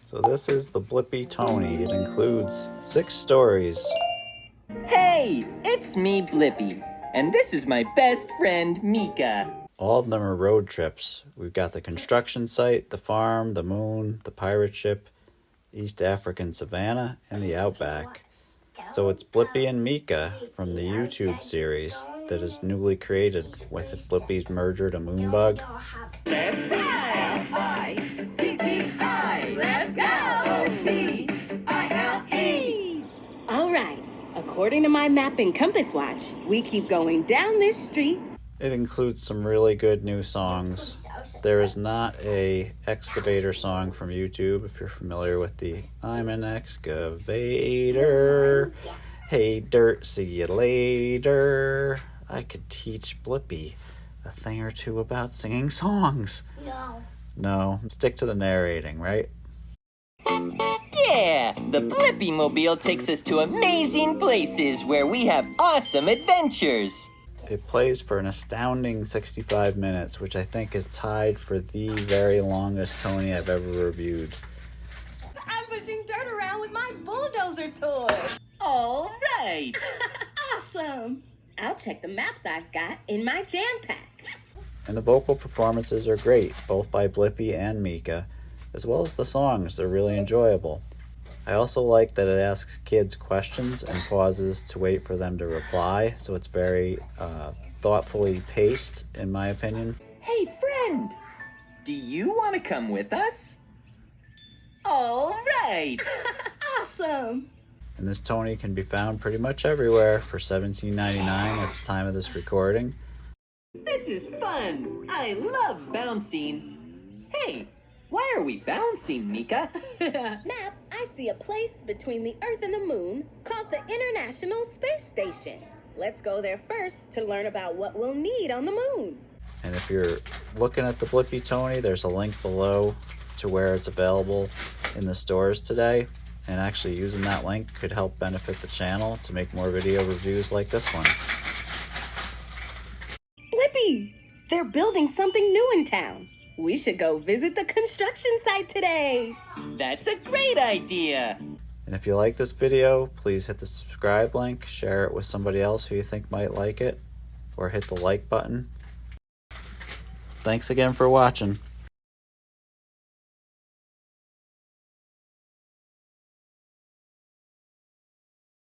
So this is the Blippi Tonie. It includes 6 stories. Hey, it's me, Blippi, and this is my best friend, Mika. All of them are road trips. We've got the construction site, the farm, the moon, the pirate ship, East African savannah, and the outback. So it's Blippi and Mika from the YouTube series that is newly created with Blippi's merger to Moonbug. Let's fly! P-P-I! Let's go! O-P-I-L-E! All right. According to my map and compass watch, we keep going down this street. It includes some really good new songs. There is not a excavator song from YouTube, if you're familiar with the I'm an excavator. Hey dirt, see you later. I could teach Blippi a thing or two about singing songs. No, stick to the narrating, right? Yeah, the Blippi Mobile takes us to amazing places where we have awesome adventures. It plays for an astounding 65 minutes, which I think is tied for the very longest Tonie I've ever reviewed. I'm pushing dirt around with my bulldozer toy. All right. Awesome. I'll check the maps I've got in my jam pack. And the vocal performances are great, both by Blippi and Mika, as well as the songs. They're really enjoyable. I also like that it asks kids questions and pauses to wait for them to reply, so it's very thoughtfully paced, in my opinion. Hey, friend, do you want to come with us? All right. Awesome. And this Tonie can be found pretty much everywhere for $17.99 at the time of this recording. This is fun. I love bouncing. Hey, why are we bouncing, Mika? Map, I see a place between the Earth and the Moon called the International Space Station. Let's go there first to learn about what we'll need on the moon. And if you're looking at the Blippi Tonie, there's a link below to where it's available in the stores today. And actually using that link could help benefit the channel to make more video reviews like this one. Blippi, they're building something new in town. We should go visit the construction site today. That's a great idea. And if you like this video, please hit the subscribe link, share it with somebody else who you think might like it, or hit the like button. Thanks again for watching.